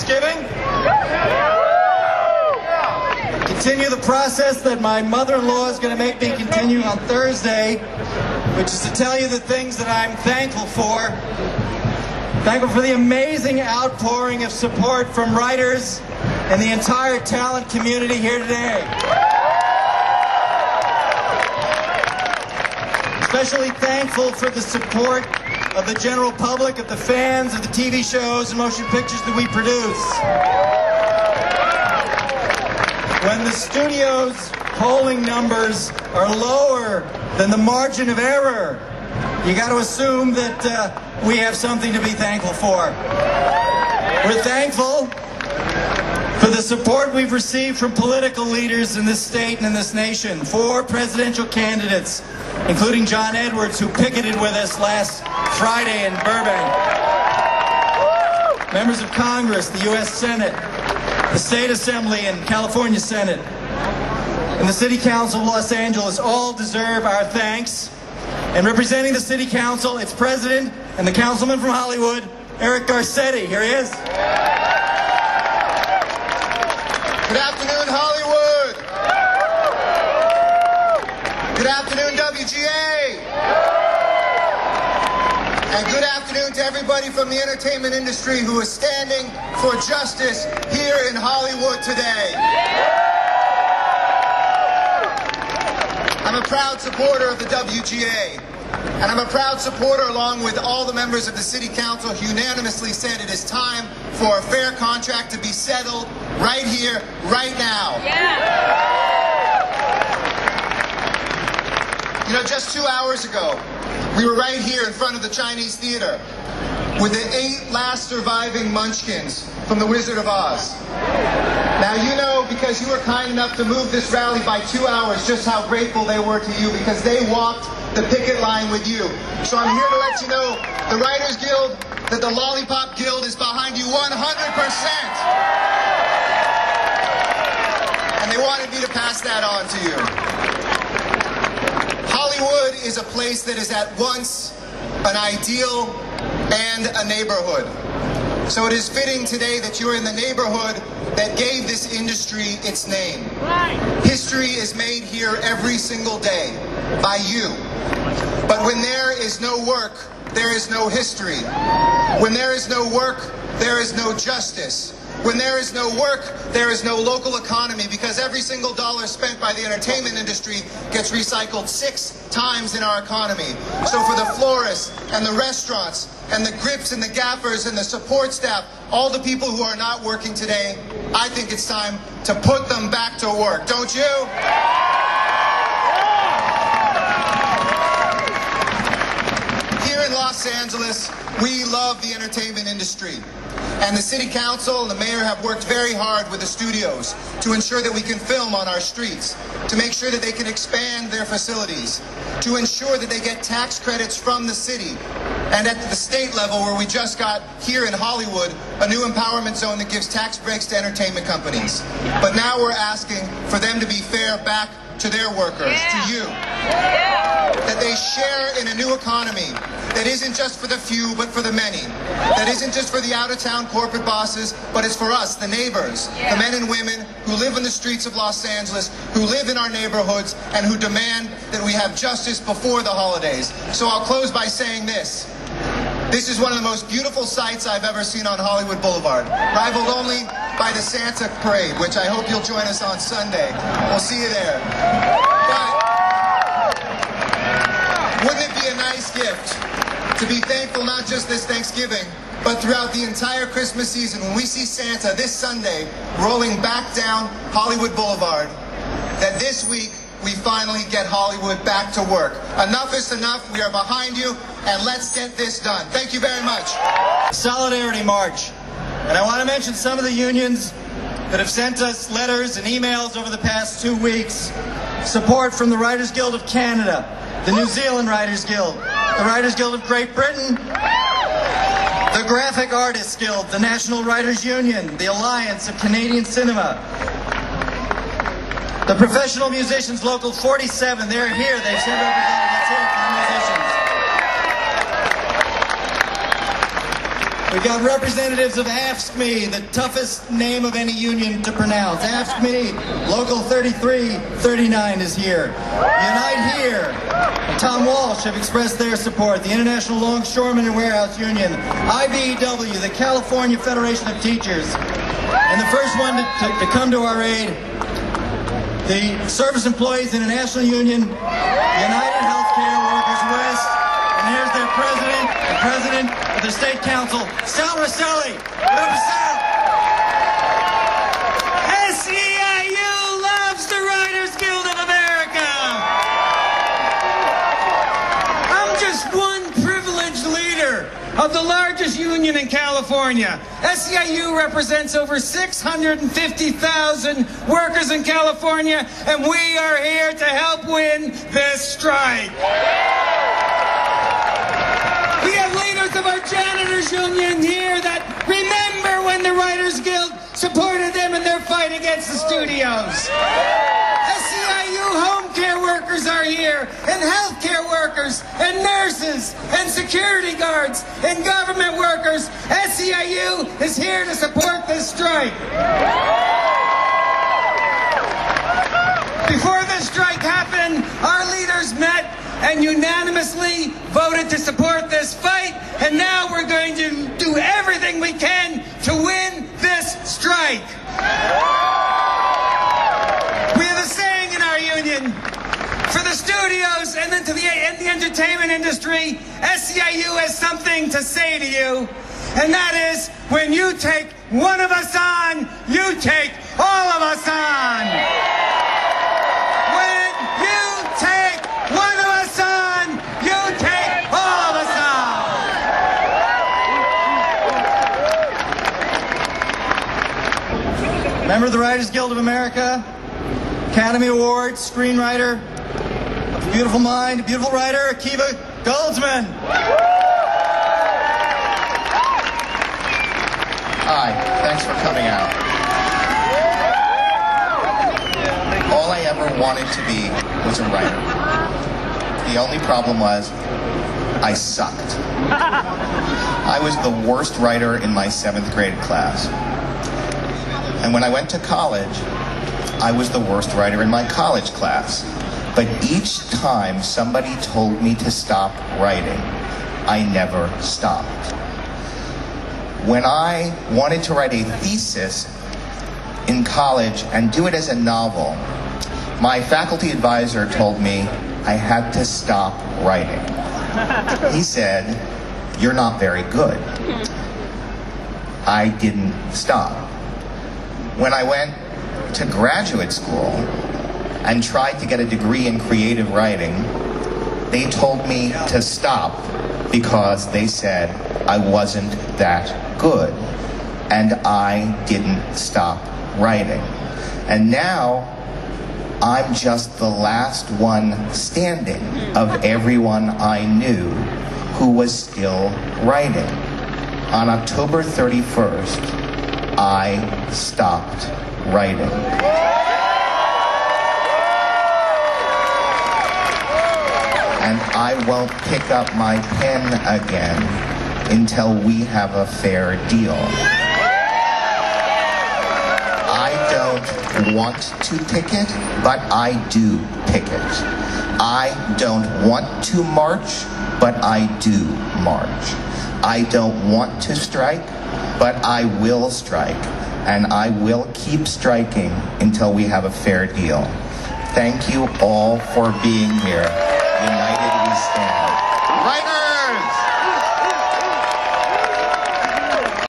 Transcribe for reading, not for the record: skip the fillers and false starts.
Thanksgiving? Continue the process that my mother-in-law is going to make me continue on Thursday, which is to tell you the things that I'm thankful for. Thankful for the amazing outpouring of support from writers and the entire talent community here today. Especially thankful for the support of the general public, of the fans, of the TV shows and motion pictures that we produce. When the studio's polling numbers are lower than the margin of error, you got to assume that we have something to be thankful for. We're thankful for the support we've received from political leaders in this state and in this nation, 4 presidential candidates, including John Edwards, who picketed with us last Friday in Burbank. Members of Congress, the U.S. Senate, the State Assembly and California Senate, and the City Council of Los Angeles all deserve our thanks. And representing the City Council, its president and the councilman from Hollywood, Eric Garcetti. Here he is. Good afternoon, Hollywood. Good afternoon, WGA. And good afternoon to everybody from the entertainment industry who is standing for justice here in Hollywood today. I'm a proud supporter of the WGA, and I'm a proud supporter, along with all the members of the City Council, who unanimously said it is time for a fair contract to be settled right here, right now. Yeah. You know, just 2 hours ago, we were right here in front of the Chinese Theater with the 8 last surviving Munchkins from The Wizard of Oz. Now, you know, because you were kind enough to move this rally by 2 hours, just how grateful they were to you, because they walked the picket line with you. So I'm here to let you know, the Writers Guild, that the Lollipop Guild is behind you 100%. And they wanted me to pass that on to you. Hollywood is a place that is at once an ideal and a neighborhood. So it is fitting today that you're in the neighborhood that gave this industry its name. History is made here every single day by you. But when there is no work, there is no history. When there is no work, there is no justice. When there is no work, there is no local economy, because every single dollar spent by the entertainment industry gets recycled 6 times in our economy. So for the florists and the restaurants and the grips and the gaffers and the support staff, all the people who are not working today, I think it's time to put them back to work. Don't you? Here in Los Angeles, we love the entertainment industry. And the City Council and the Mayor have worked very hard with the studios to ensure that we can film on our streets, to make sure that they can expand their facilities, to ensure that they get tax credits from the city. And at the state level, where we just got here in Hollywood, a new empowerment zone that gives tax breaks to entertainment companies. But now we're asking for them to be fair back to their workers, to you. That they share in a new economy that isn't just for the few, but for the many. That isn't just for the out-of-town corporate bosses, but it's for us, the neighbors, the men and women who live in the streets of Los Angeles, who live in our neighborhoods, and who demand that we have justice before the holidays. So I'll close by saying this. This is one of the most beautiful sights I've ever seen on Hollywood Boulevard, rivaled only by the Santa Parade, which I hope you'll join us on Sunday. We'll see you there. But wouldn't it be a nice gift to be thankful not just this Thanksgiving, but throughout the entire Christmas season, when we see Santa this Sunday rolling back down Hollywood Boulevard, that this week we finally get Hollywood back to work. Enough is enough. We are behind you, and let's get this done. Thank you very much. Solidarity March. And I want to mention some of the unions that have sent us letters and emails over the past 2 weeks. Support from the Writers Guild of Canada, the New Zealand Writers Guild, the Writers Guild of Great Britain, the Graphic Artists Guild, the National Writers Union, the Alliance of Canadian Cinema, the Professional Musicians Local 47, they're here, they've sent representatives here for the musicians. We've got representatives of AFSCME, the toughest name of any union to pronounce. AFSCME, Local 3339 is here. Unite Here and Tom Walsh have expressed their support. The International Longshoremen and Warehouse Union, IBEW, the California Federation of Teachers. And the first one to come to our aid, the Service Employees International Union, United Healthcare Workers West, and here's their president and president of the State Council, Sal Rosselli. What up, Sal? SEIU loves the Writers Guild of America. I'm just one privileged leader of the largest union in California. SEIU represents over 650,000 workers in California, and we are here to help win this strike. We have leaders of our janitors union here that remember when the Writers Guild supported them in their fight against the studios. SEIU home care workers are here, and healthcare workers, and nurses, and security guards, and government workers. SEIU is here to support this strike. Before this strike happened, our leaders met and unanimously voted to support this fight, and now we're going to do everything we can to win this strike. We have a saying in our union, for the studios and then to the entertainment industry, SEIU has something to say to you, and that is, when you take one of us on, you take all of us on. When you take one of us on, you take all of us on. Member of the Writers Guild of America, Academy Award, screenwriter, a beautiful mind, a beautiful writer, Akiva Goldsman. Hi, thanks for coming out. All I ever wanted to be was a writer. The only problem was I sucked. I was the worst writer in my 7th grade class. And when I went to college, I was the worst writer in my college class. But each time somebody told me to stop writing, I never stopped. When I wanted to write a thesis in college and do it as a novel, my faculty advisor told me I had to stop writing. He said, "You're not very good." I didn't stop. When I went to graduate school and tried to get a degree in creative writing, they told me to stop because they said I wasn't that good. And I didn't stop writing. And now I'm just the last one standing of everyone I knew who was still writing. On October 31st, I stopped writing. And I won't pick up my pen again until we have a fair deal. I don't want to picket, but I do picket. I don't want to march, but I do march. I don't want to strike, but I will strike. And I will keep striking until we have a fair deal. Thank you all for being here. United we stand. Writers!